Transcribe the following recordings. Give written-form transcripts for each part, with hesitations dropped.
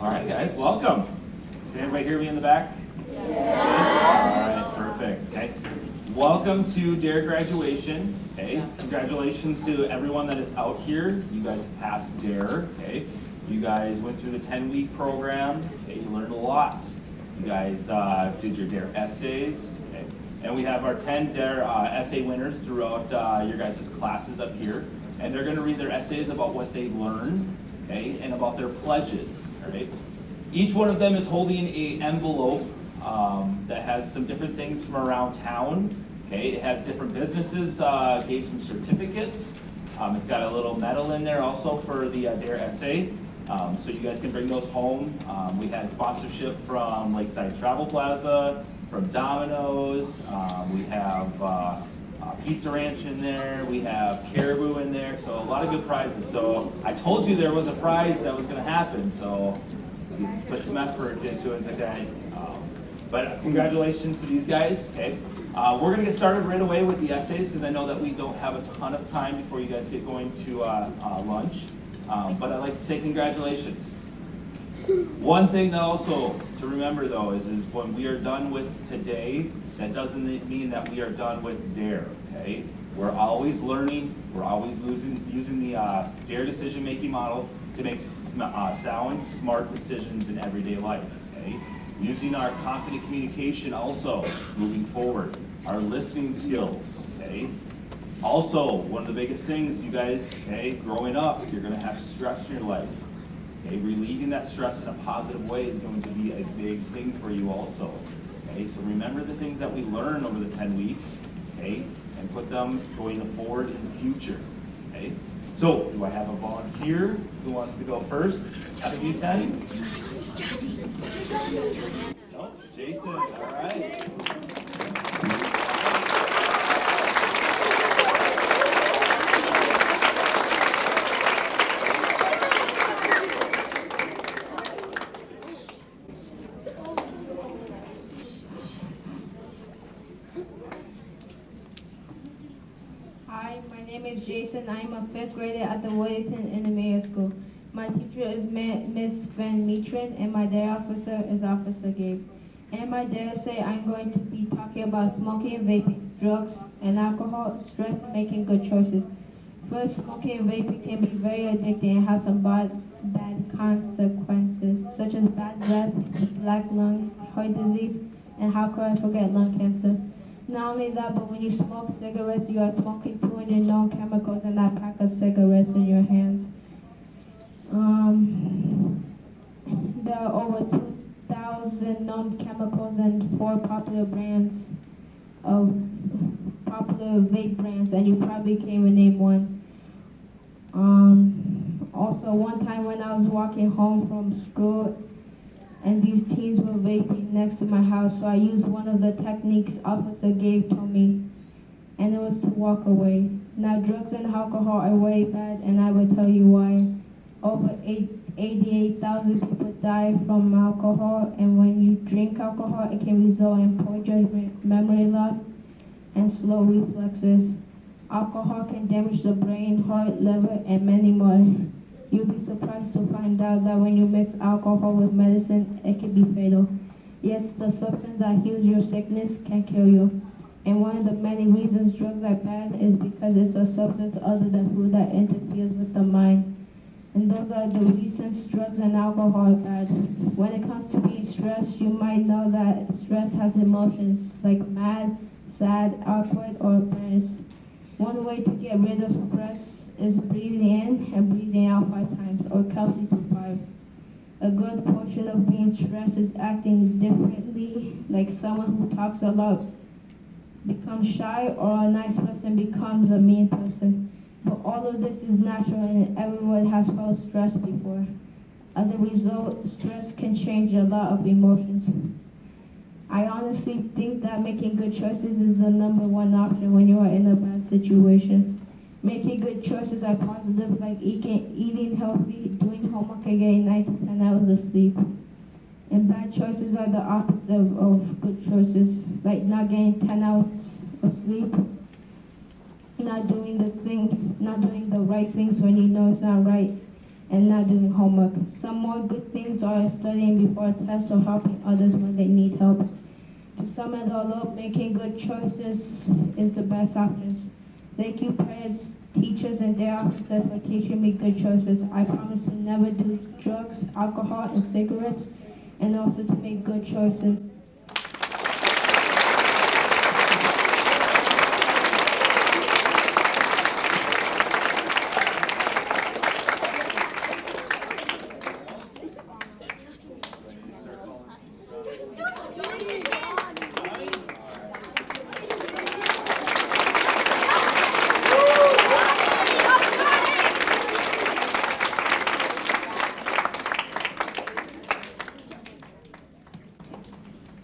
All right, guys, welcome. Can everybody hear me in the back? Yeah. All right, perfect. Okay. Welcome to DARE graduation. Okay. Congratulations to everyone that is out here. You guys passed DARE. Okay. You guys went through the 10-week program. Okay. You learned a lot. You guys did your DARE essays. Okay. And we have our 10 DARE essay winners throughout your guys' classes up here. And they're going to read their essays about what they learned, okay, and about their pledges. All right. Each one of them is holding an envelope that has some different things from around town. Okay, it has different businesses, gave some certificates. It's got a little medal in there also for the DARE essay. So you guys can bring those home. We had sponsorship from Lakeside Travel Plaza, from Domino's. We have Pizza Ranch in there. We have Caribou in there. So a lot of good prizes. So I told you there was a prize that was going to happen. So we put some effort into it today. But congratulations to these guys. Okay, we're going to get started right away with the essays because I know that we don't have a ton of time before you guys get going to lunch. But I'd like to say congratulations. One thing that also to remember though is when we are done with today, that doesn't mean that we are done with DARE. Okay, we're always learning. We're always using the DARE decision-making model to make sound, smart decisions in everyday life. Okay. Using our confident communication also moving forward, our listening skills, okay? Also, one of the biggest things, you guys, okay, growing up, you're gonna have stress in your life. Okay, relieving that stress in a positive way is going to be a big thing for you also. Okay, so remember the things that we learn over the 10 weeks, okay, and put them going forward in the future, okay? So, do I have a volunteer who wants to go first out of you 10? No, Jason, all right. Hi, my name is Jason. I'm a 5th grader at the Wellington Intermediate School. My teacher is Miss Van Metren, and my DARE officer is Officer Gabe. And my DARE say I'm going to be talking about smoking and vaping, drugs and alcohol, stress, and making good choices. First, smoking and vaping can be very addicting and have some bad consequences, such as bad breath, black lungs, heart disease, and how could I forget lung cancer. Not only that, but when you smoke cigarettes, you are smoking 200 known chemicals in that pack of cigarettes in your hands. There are over 2,000 known chemicals and 4 popular brands of popular vape brands, and you probably can't even name one. Also, one time when I was walking home from school, and these teens were vaping next to my house, so I used one of the techniques Officer Gabe told me, and it was to walk away. Now, drugs and alcohol are way bad, and I will tell you why. Over 88,000 people die from alcohol, and when you drink alcohol, it can result in poor judgment, memory loss, and slow reflexes. Alcohol can damage the brain, heart, liver, and many more. You'll be surprised to find out that when you mix alcohol with medicine, it can be fatal. Yes, the substance that heals your sickness can kill you. And one of the many reasons drugs are bad is because it's a substance other than food that interferes with the mind. And those are the reasons drugs and alcohol are bad. When it comes to being stressed, you might know that stress has emotions like mad, sad, awkward, or embarrassed. One way to get rid of stress is breathing in and breathing out 5 times, or counting to 5. A good portion of being stressed is acting differently, like someone who talks a lot becomes shy, or a nice person becomes a mean person. But all of this is natural, and everyone has felt stress before. As a result, stress can change a lot of emotions. I honestly think that making good choices is the #1 option when you are in a bad situation. Making good choices are positive, like eating healthy, doing homework, and getting 9 to 10 hours of sleep. And bad choices are the opposite of good choices, like not getting 10 hours of sleep, not doing the right things when you know it's not right, and not doing homework. Some more good things are studying before tests or helping others when they need help. To sum it all up, making good choices is the best options. Thank you, parents, teachers, and their officers for teaching me good choices. I promise to never do drugs, alcohol, and cigarettes, and also to make good choices.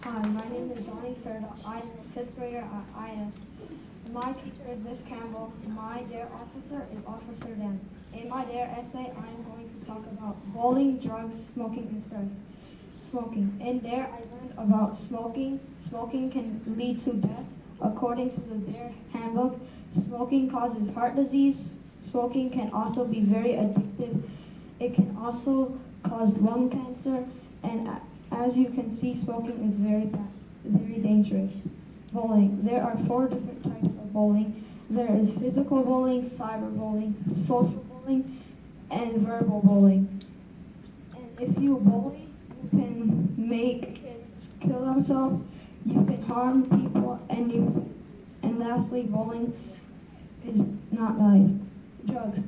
Hi, my name is Johnny Serta. I'm a fifth grader at IS. My teacher is Miss Campbell. My DARE officer is Officer Dan. In my DARE essay, I am going to talk about bowling, drugs, smoking, and stress. Smoking. In DARE, I learned about smoking. Smoking can lead to death. According to the DARE handbook, smoking causes heart disease. Smoking can also be very addictive. It can also cause lung cancer, and as you can see, smoking is very bad, very dangerous. Bowling. There are 4 different types of bowling. There is physical bowling, cyber bowling, social bowling, and verbal bowling. And if you bully, you can make kids kill themselves, you can harm people, and lastly, bowling is not nice. Drugs.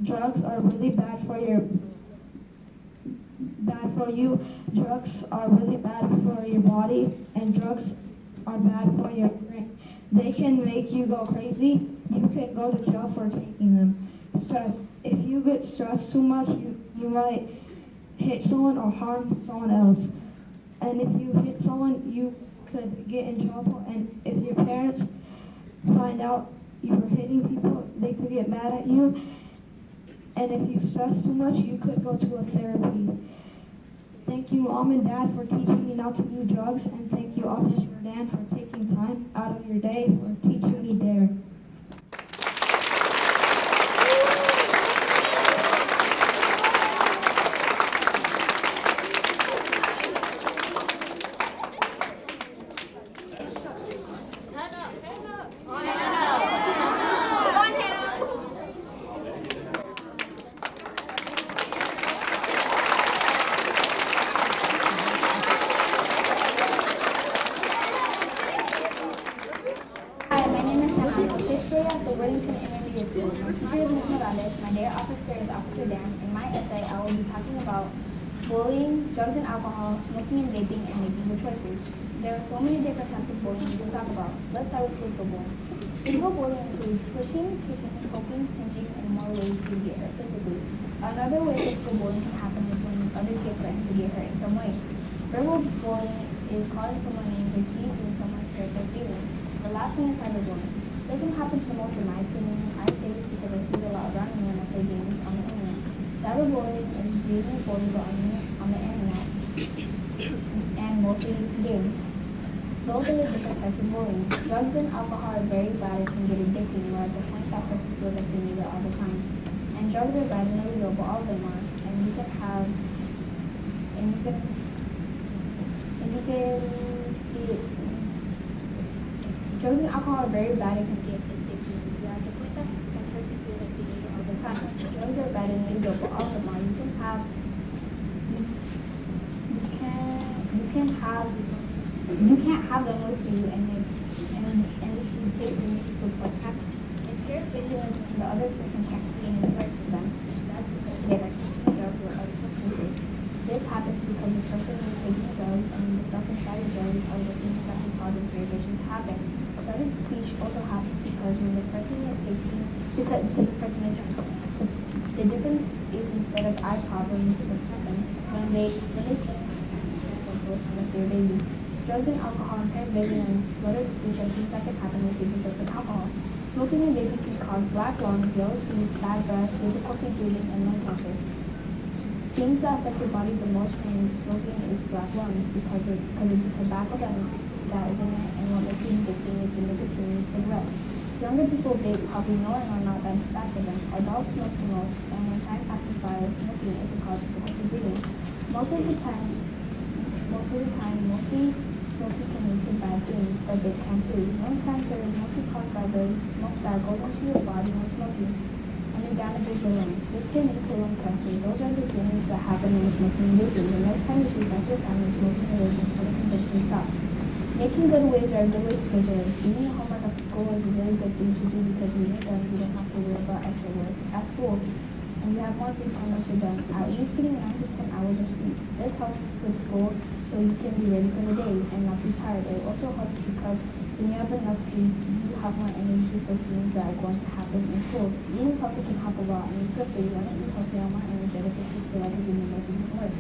Drugs are really bad for you. Drugs are really bad for your body, and drugs are bad for your brain. They can make you go crazy. You can go to jail for taking them. Stress. If you get stressed too much, you might hit someone or harm someone else. And if you hit someone, you could get in trouble. And if your parents find out you were hitting people, they could get mad at you. And if you stress too much, you could go to a therapy. Thank you, Mom and Dad, for teaching me not to do drugs, and thank you, Officer Dan, for taking time out of your day for teaching me DARE. Hi, my name is Hannah. I'm a fifth grader at the Worthington Intermediate School. My teacher is Ms. Morales. My DARE officer is Officer Dan. In my essay, I will be talking about bullying, drugs and alcohol, smoking and vaping, and making good choices. There are so many different types of bullying we can talk about. Let's start with physical bullying. Physical bullying includes pushing, kicking, poking, pinching, and more ways to get hurt physically. Another way physical bullying can happen is when others get threatened to get hurt in some way. Verbal bullying is calling someone names or teasing someone's hurt their feelings. The last one is cyberbullying. This one happens the most in my opinion. I say this because I see it a lot around me when I play games on the internet. Cyberbullying is being bullied on the internet and mostly games. Those are the different types of bullying. Drugs and alcohol are very bad and can get addicting, where at the point that person feels like they need it all the time. And drugs are bad and illegal, but all of them are. And you can get drugs and alcohol are very bad and can get addicting. You're at the point that person feels like they need it all the time. Drugs are bad and illegal, but all of them are. You can have you can't have them with you, and if you take them, you see what's going to happen. If you're vigilant and the other person can't see and it's right for them, that's because they like taking drugs or other substances. This happens because the person is taking drugs and the stuff inside the drugs are the things that can cause improvisation to happen. Sudden speech also happens because when the person is taking, because the person is drunk. The difference is instead of eye problems, what happens when they so it's like their baby. Drugs and alcohol impair vision and slurred speech are things that can happen when taking drugs and alcohol. Smoking and vaping can cause black lungs, yellow teeth, bad breath, difficulty breathing, and lung cancer. Things that affect your body the most when smoking is black lungs because of the tobacco that is in it and what makes you addicting is the nicotine in cigarettes. Younger people vape probably knowing or not that it's bad for them. Adults smoke the most, and when time passes by with smoking, it can cause difficulty breathing. Most of the time, mostly smoking can lead to bad things, but vape can too. Lung cancer is mostly caused by the smoke that goes into your body when smoking, and it damages your lungs. This can lead to lung cancer. Those are the things that happen when smoking and vaping. The next time you see friends or family smoking or vaping, try to convince them to stop. Making good ways are a good way to preserve. Doing your homework at school is a really good thing to do because when you're done, you don't have to worry about extra work at school. And you have more free time once you're done. At least getting 9 to 10 hours of sleep. This helps with school so you can be ready for the day and not be tired. It also helps because when you have enough sleep, you have more energy for things that are going to happen in school. Eating healthy can help a lot and it's good for you. When you eat healthy, I'm more energetic and you feel like you're doing more things at work.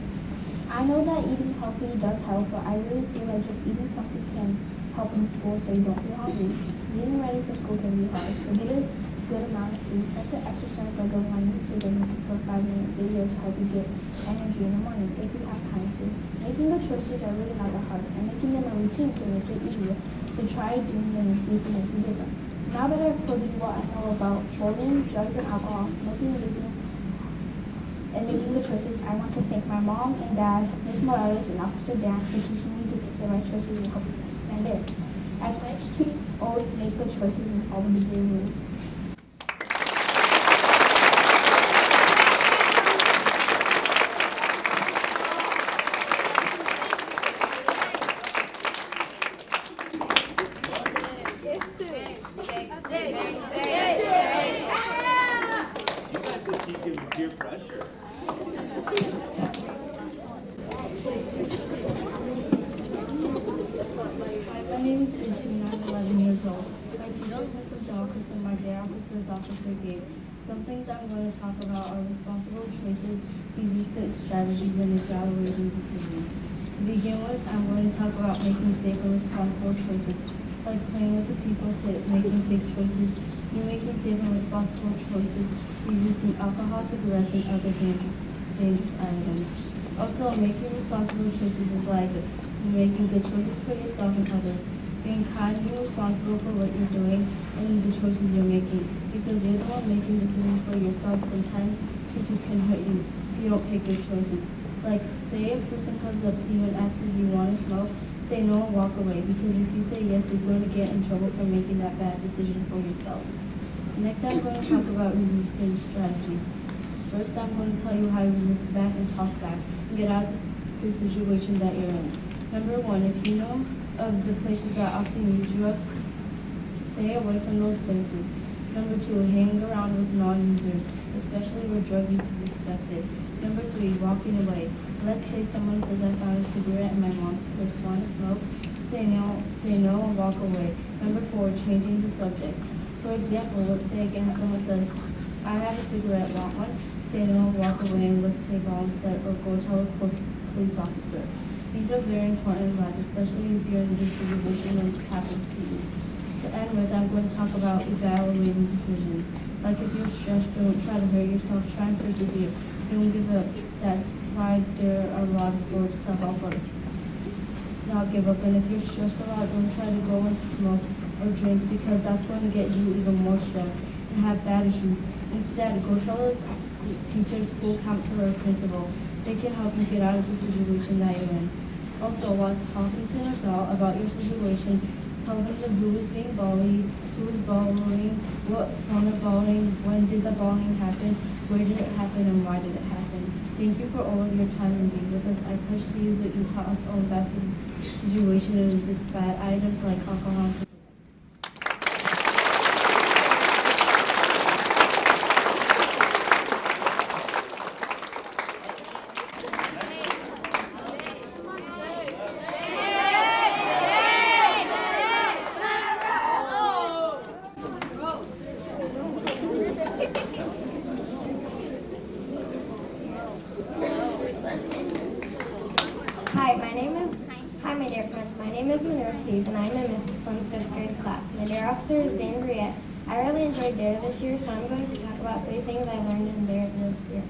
I know that eating healthy does help, but I really feel like just eating something can help in school so you don't feel hungry. Getting ready for school can be hard, so get a good amount of sleep. Try to exercise by going on YouTube and looking for 5-minute videos to help you get energy in the morning if you have time to. Making good choices are really not that hard, and making them a routine can make it easier. So try doing them and see if it makes a difference. Now that I've told you what I know about bullying, drugs, and alcohol, smoking, vaping, and making the choices, I want to thank my mom and dad, Miss Morales, and Officer Dan for teaching me to make the right choices and helping me understand it. I pledge to always make good choices and follow the daily rules. You guys just keep giving peer pressure. Hi, my name is Iduna, I'm 11 years old. My teacher is Mrs. Dawkins and my day officer is Officer Gabe. Some things I'm going to talk about are responsible choices, resistance strategies, and evaluating decisions. To begin with, I'm going to talk about making safe and responsible choices, like playing with the people to making safe choices. You're making safe and responsible choices, resisting alcohol, cigarettes, and other dangerous items. Also, making responsible choices is like making good choices for yourself and others. Being kind, being responsible for what you're doing and the choices you're making. Because you're the one making decisions for yourself, sometimes choices can hurt you if you don't take good choices. Like, say a person comes up to you and asks if you want to smoke, say no and walk away. Because if you say yes, you're going to get in trouble for making that bad decision for yourself. Next, I'm going to talk about resistance strategies. First, I'm going to tell you how to resist back and talk back and get out of the situation that you're in. Number 1, if you know of the places that often use drugs, stay away from those places. Number 2, hang around with non-users, especially where drug use is expected. Number 3, walking away. Let's say someone says, I found a cigarette in my mom's purse, want to smoke? Say no and walk away. Number 4, changing the subject. For example, let's say again someone says, I have a cigarette, want one? Say no, walk away, and let's play ball instead, or go tell a police officer. These are very important in life, especially if you're in this situation when this happens to you. To end with, I'm going to talk about evaluating decisions. Like if you're stressed, don't try to hurt yourself, try and persevere. Don't give up. That's why there are a lot of sports to help us not give up. And if you're stressed a lot, don't try to go and smoke or drink because that's going to get you even more stressed and have bad issues. Instead, go tell a teacher, school counselor, or principal. They can help you get out of the situation that you're in. Also, while talking to an adult about your situation, tell them who is being bullied, who is bullying, what form of bullying, when did the bullying happen, where did it happen, and why did it happen. Thank you for all of your time and being with us. I pledge to use what you taught us all about situation and resist bad items like alcohol and cigarettes. Hi, my dear friends. My name is Manur Steve, and I'm in Mrs. Flynn's 5th grade class. My dear officer is Dan Griette. I really enjoyed DARE this year, so I'm going to talk about 3 things I learned in DARE this year.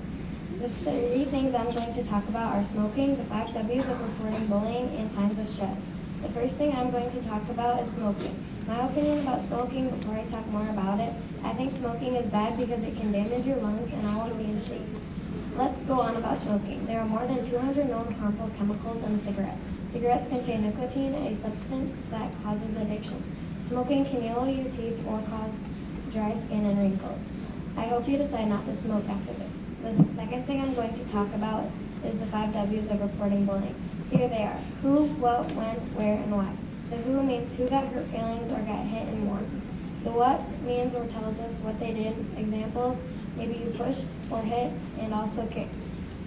The 3 things I'm going to talk about are smoking, the 5 W's of reporting bullying, and signs of stress. The first thing I'm going to talk about is smoking. My opinion about smoking before I talk more about it, I think smoking is bad because it can damage your lungs and I want to be in shape. Let's go on about smoking. There are more than 200 known harmful chemicals in a cigarette. Cigarettes contain nicotine, a substance that causes addiction. Smoking can yellow your teeth or cause dry skin and wrinkles. I hope you decide not to smoke after this. The second thing I'm going to talk about is the 5 W's of reporting bullying. Here they are: who, what, when, where, and why. The who means who got hurt feelings or got hit and more. The what means or tells us what they did. Examples, maybe you pushed or hit and also kicked.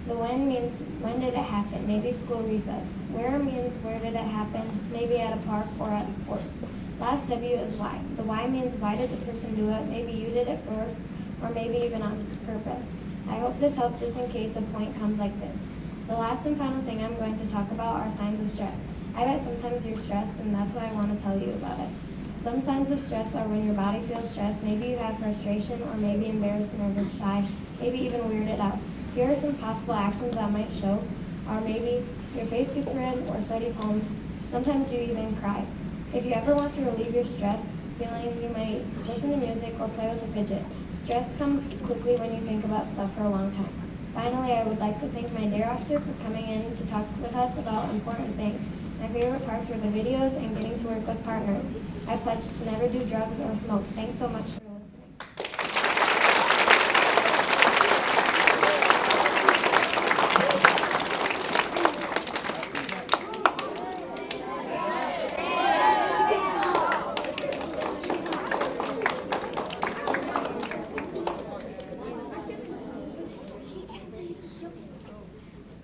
The when means when did it happen, maybe school recess. Where means where did it happen, maybe at a park or at sports. Last W is why. The why means why did the person do it, maybe you did it first or maybe even on purpose. I hope this helped just in case a point comes like this. The last and final thing I'm going to talk about are signs of stress. I bet sometimes you're stressed and that's why I want to tell you about it. Some signs of stress are when your body feels stressed, maybe you have frustration or maybe embarrassed, nervous, shy, maybe even weirded out. Here are some possible actions that might show are maybe your face gets red or sweaty palms, sometimes you even cry. If you ever want to relieve your stress feeling, you might listen to music or play with a fidget. Stress comes quickly when you think about stuff for a long time. Finally, I would like to thank my DARE officer for coming in to talk with us about important things. My favorite parts were the videos and getting to work with partners. I pledge to never do drugs or smoke. Thanks so much for listening.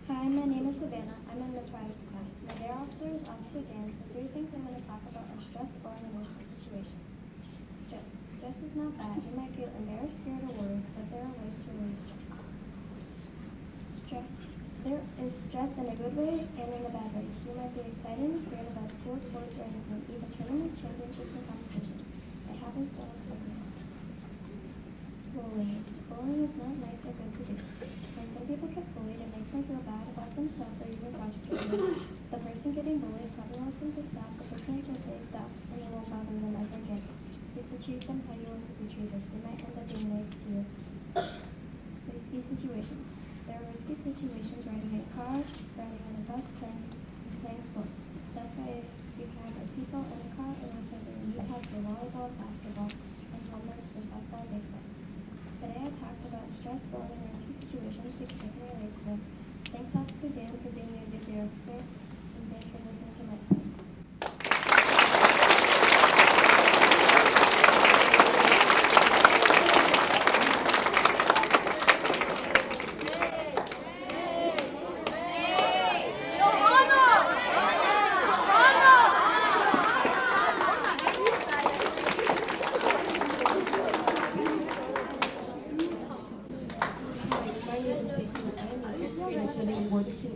Hi, my name is Savannah. I'm in Miss Riley's class. My DARE officer is Officer Dan. The 3 things I'm going to talk about are stress, bullying, and emotional situations. Stress. Stress is not bad. You might feel embarrassed, scared, or worried, but there are ways to relieve stress. There is stress in a good way and in a bad way. You might be excited and scared about school, sports, or anything, even tournament championships and competitions. It happens to us everyone. Bullying. Bullying is not nice or good to do. When some people get bullied, it makes them feel bad about themselves or even frustrated. The person getting bullied probably wants them to stop, but they can't just say stop and it won't bother them ever again. You have to treat them how you want to be treated. They might end up being nice to you. Risky situations. There are risky situations: riding a car, riding on a bus, playing sports. That's why if you have a seatbelt in the car, and that's why there are knee pads for volleyball, basketball, and helmets for softball and baseball. Today I talked about stress, bullying, and risky situations because I can relate to them. Thanks, Officer Dan, for being a good DARE officer, and thanks for listening to my lesson.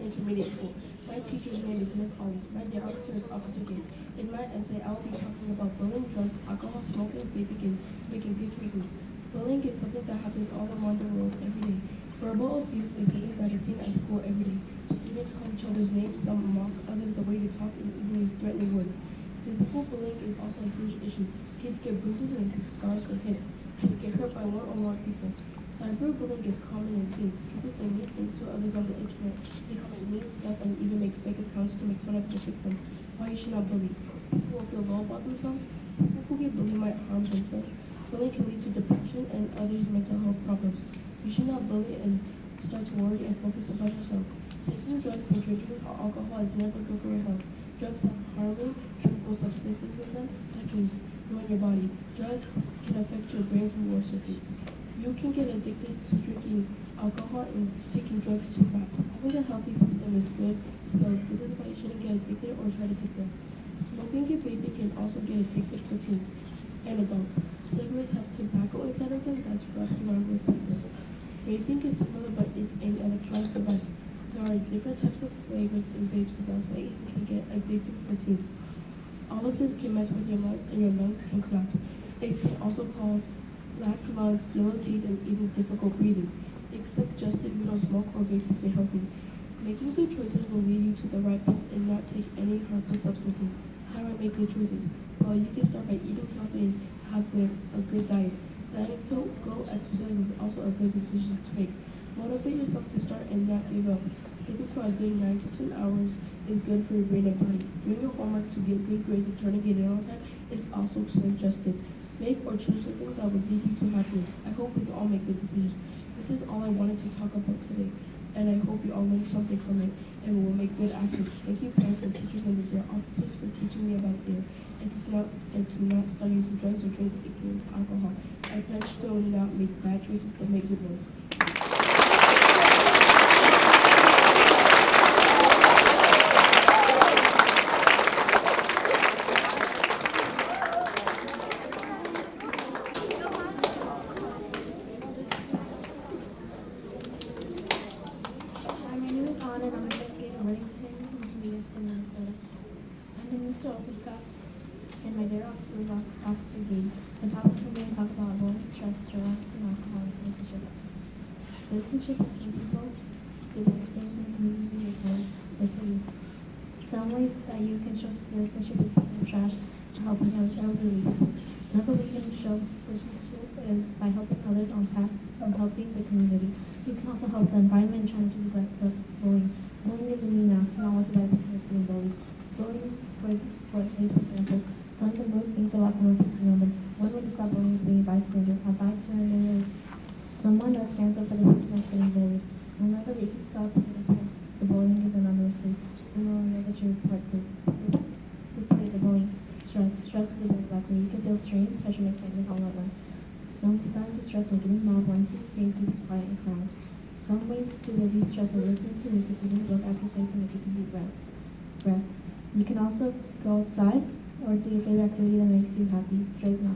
Intermediate School. My teacher's name is Miss Ollie. My DARE officer is Officer Gabe. In my essay, I will be talking about bullying, drugs, alcohol, smoking, vaping, and making good choices. Bullying is something that happens all around the world every day. Verbal abuse is something that is seen at school every day. Students call each other's names, some mock others the way they talk, and even use threatening words. Physical bullying is also a huge issue. Kids get bruises and scars from hits. Kids get hurt by one or more people. Cyberbullying is common in teens. People say mean things to others on the internet. They comment mean stuff and even make fake accounts to make fun of the victim. Why you should not bully? People will feel low about themselves. People who get bullied might harm themselves. Bullying can lead to depression and other mental health problems. You should not bully and start to worry and focus about yourself. Taking drugs and drinking alcohol is never good for your health. Drugs have harmful chemical substances in them that can ruin your body. Drugs can affect your brain's reward circuits. You can get addicted to drinking alcohol and taking drugs too fast. Having a healthy system is good, so this is why you shouldn't get addicted or try to take them. Smoking and vaping can also get addicted for teens and adults. Cigarettes have tobacco inside of them that's wrapped around with paper. Vaping is similar, but it's an electronic device. There are different types of flavors in vapes, so that's why it can get addictive for teens. All of this can mess with your lungs and collapse. It can also cause lack lungs, yellow teeth, and even difficult breathing. Except just if you don't smoke or vape to stay healthy. Making good choices will lead you to the right path and not take any harmful substances. How do I make good choices? Well, you can start by eating healthy and have a good diet. Planning to go exercise is also a good decision to make. Motivate yourself to start and not give up. Sleeping for a good 9 to 10 hours is good for your brain and body. Doing your homework to get good grades and turning it in on time is also suggested. Make or choose something that will lead you to happiness. I hope we can all make good decisions. This is all I wanted to talk about today, and I hope you all learned something from it and will make good actions. Thank you, parents and teachers and their officers for teaching me about dare and to not start using drugs or drinking alcohol. I pledge to not make bad choices but make good ones. Hi, my name is Anna and I'm a fifth grade in Worthington, Minnesota. I'm in Mr. Olson's class, and my dare officer is Officer Gabe. The topics we're going to talk about are bullying, stress, drugs, and alcohol, and citizenship. Citizenship is when people do better things in the community or town or city. Some ways that you can show citizenship is picking up trash and helping elderly people. Another way you can show citizenship is by helping others on paths and helping the community. You can also help the environment and trying to do less stuff bullying. Bullying is a mean act, not what the bad person is being bullied. Bullying, for example, telling them rude things about them or picking on them. One way to stop bullying is being a bystander. A bystander is someone that stands up for the person that's getting bullied. Another way to stop the bullying is anonymously. Someone knows that you report the bullying. Stress is a big factor. You can feel strain, pressure, and excitement all at once. Sometimes the stress will get involved when you scream, keep it quiet and smile. Some ways to relieve stress are listening to music, reading a book, exercising, and taking deep breaths. You can also go outside or do your favorite activity that makes you happy. Drugs and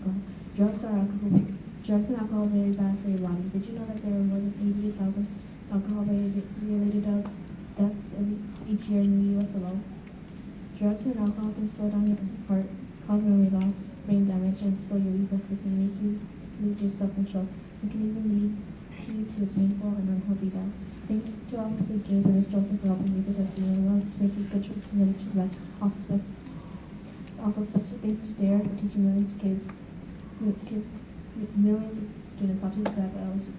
alcohol. Drugs and alcohol are very bad for your body. Did you know that there are more than 88,000 alcohol-related deaths each year in the U.S. alone? Drugs and alcohol can slow down your heart, cause memory loss, brain damage, and slow your reflexes and make you lose your self-control. It can even lead you to a painful and unhealthy death. Thanks to Officer Gabe and Mr. Joseph for helping me with this estimate. I want to make a good choice in the life. Also special thanks to Dare for teaching millions of kids, millions of students. I'll do that, but I always do it.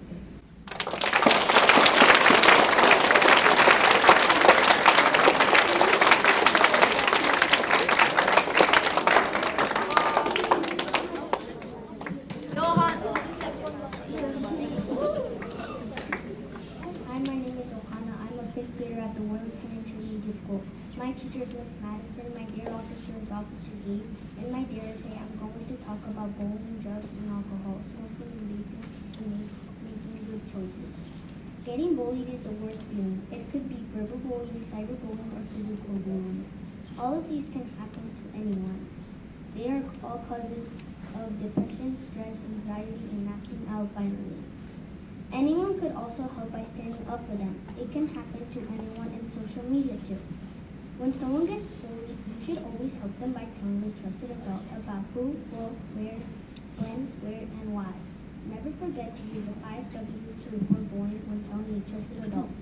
Hi, my name is Ohana. I'm a fifth grader at the Worthington Intermediate School. My teacher is Miss Madison. My dare officer is Officer Gabe. And my dare say I'm going to talk about bullying, drugs, and alcohol, smoking, and vaping, and making good choices. Getting bullied is the worst feeling. It could be verbal bullying, cyberbullying, or physical bullying. All of these can happen to anyone. They are all causes of depression, stress, anxiety, and acting out violently. Anyone could also help by standing up for them. It can happen to anyone in social media too. When someone gets bullied, you should always help them by telling a trusted adult about who, what, where, when, where, and why. Never forget to use the 5 W's to report bullying when telling a trusted adult.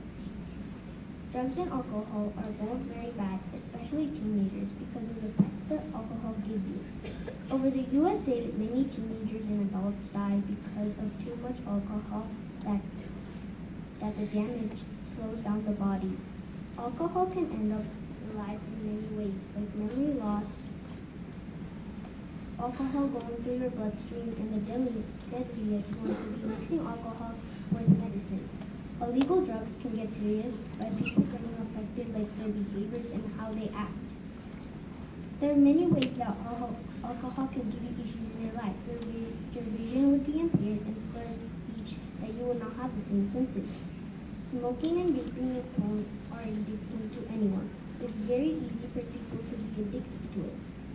Drugs and alcohol are both very bad, especially teenagers, because of the effect that alcohol gives you. Over the USA, many teenagers and adults die because of too much alcohol that the damage slows down the body. Alcohol can end up life in many ways, like memory loss, alcohol going through your bloodstream, and the deadliest one would be mixing alcohol with medicine. Illegal drugs can get serious by people getting affected by their behaviors and how they act. There are many ways that alcohol can give you issues in your life. Your vision would be impaired and slurred speech that you will not have the same senses. Smoking and vaping and porn are addicting to anyone. It's very easy for people to be addicted to it.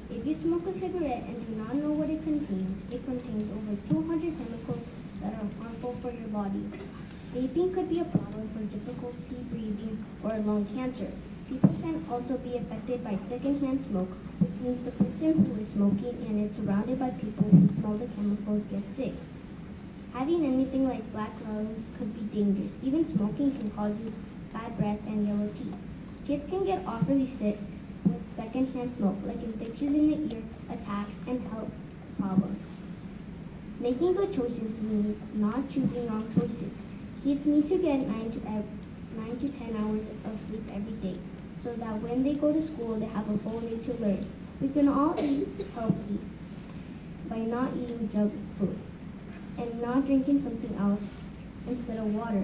If you smoke a cigarette and do not know what it contains over 200 chemicals that are harmful for your body. Vaping could be a problem for difficulty breathing or lung cancer. People can also be affected by secondhand smoke, which means the person who is smoking and is surrounded by people who smell the chemicals get sick. Having anything like black lungs could be dangerous. Even smoking can cause you bad bad breath, and yellow teeth. Kids can get awfully sick with secondhand smoke, like infections in the ear, attacks, and health problems. Making good choices means not choosing wrong choices. Kids need to get 9 to 10 hours of sleep every day, so that when they go to school, they have a full day to learn. We can all eat healthy by not eating junk food and not drinking something else instead of water.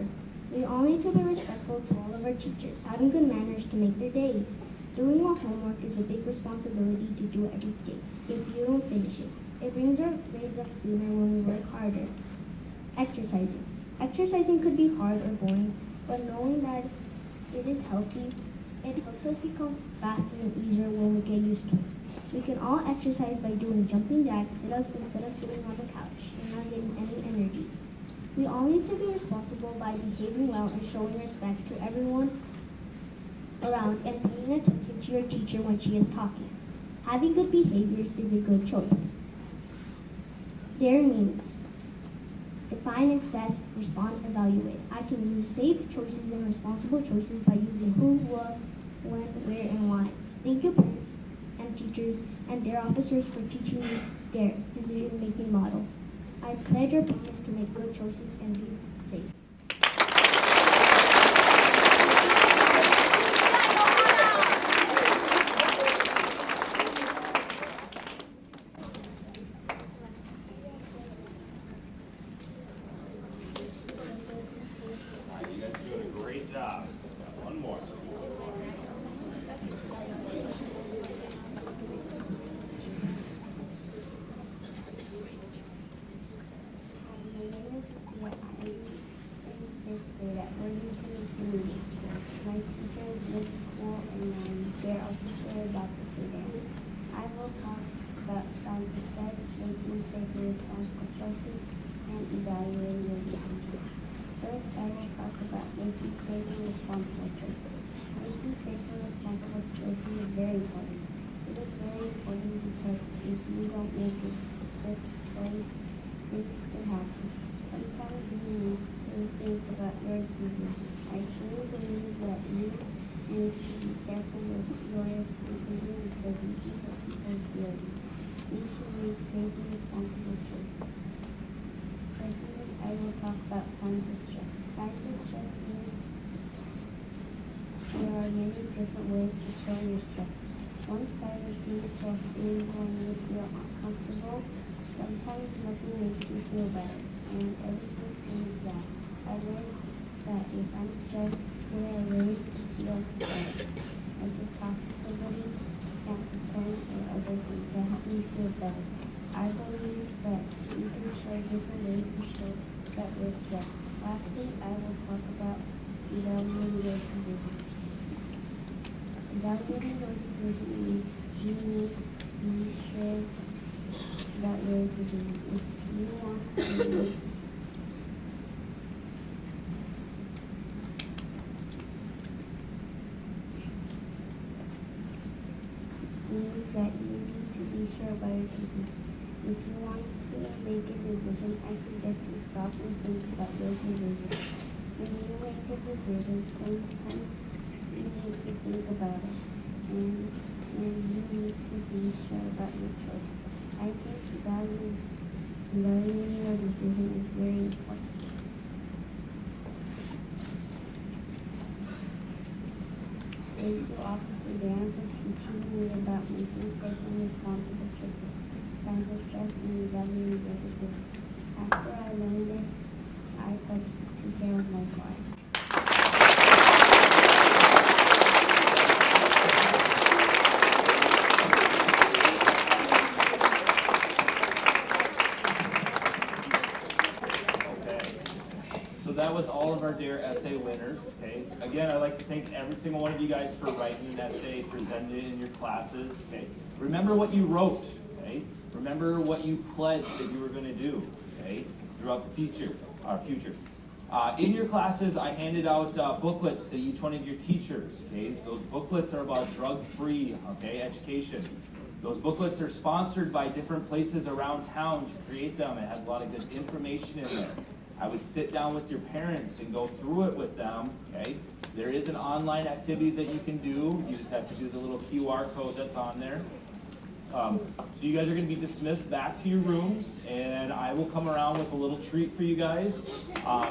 We all need to be respectful to all of our teachers. Having good manners to make their days. Doing our homework is a big responsibility to do every day. If you don't finish it, it brings our grades up sooner when we work harder. Exercising. Exercising could be hard or boring, but knowing that it is healthy, it helps us become faster and easier when we get used to it. We can all exercise by doing jumping jacks, sit-ups instead of sitting on the couch and not getting any energy. We all need to be responsible by behaving well and showing respect to everyone around and paying attention to your teacher when she is talking. Having good behaviors is a good choice. Dare means define, assess, respond, evaluate. I can use safe choices and responsible choices by using who, what, when, where, and why. Thank you, parents and teachers and DARE officers for teaching me DARE, decision-making model. I pledge or promise to make good choices and be safe. All right, you guys are doing a great job. One more. My teacher is Miss School and I'm DARE officer, Dr. Sudan. I will talk about signs of stress, making safe and responsible choices, and evaluating your decisions. First, I will talk about making safe and responsible choices. Making safe and responsible choices is very important. It is very important because if you don't make a good choice, things can happen. Sometimes you need to think about your decisions. I truly believe that you need to be careful with your decisions because you keep people's feelings. You should make safe and responsible choices. Secondly, I will talk about signs of stress. Signs of stress means there are many different ways to show your stress. One side of being stressed is when you feel uncomfortable. Sometimes nothing makes you feel better, and everything seems bad. I learned that if I'm stressed, there are ways to feel better. I can talk to somebody, cancel time, or other things that help me feel better. I believe that you can show different ways to show that we're stressed. Lastly, I will talk about evaluating your decisions. Evaluating your decision means you need to be sure that your decision. If you want to make means that you need to be sure about your decision. If you want to make a decision, I suggest you stop and think about your decision. When you make a decision, sometimes you need to think about it, and you need to be sure about your choice. I think evaluating your decision is very important. Thank you, Officer Dan, for teaching me about making safe and responsible choices, signs of stress, and evaluating your decision. After I learned this, I pledged to take care of my life. So that was all of our DARE essay winners, okay? Again, I'd like to thank every single one of you guys for writing an essay, presenting it in your classes, okay? Remember what you wrote, okay? Remember what you pledged that you were gonna do, okay? Throughout the future. In your classes, I handed out booklets to each one of your teachers, okay? So those booklets are about drug-free, okay, education. Those booklets are sponsored by different places around town to create them. It has a lot of good information in there. I would sit down with your parents and go through it with them, okay? There is an online activities that you can do. You just have to do the little QR code that's on there. So you guys are going to be dismissed back to your rooms, and I will come around with a little treat for you guys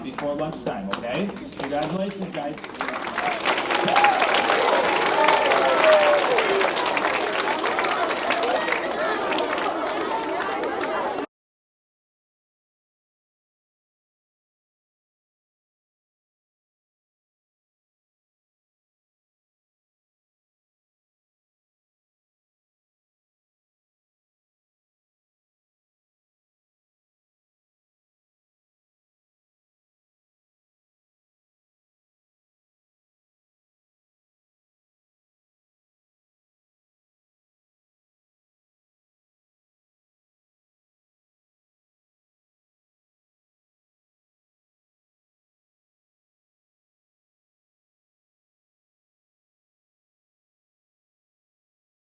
before lunchtime, okay? Congratulations, guys.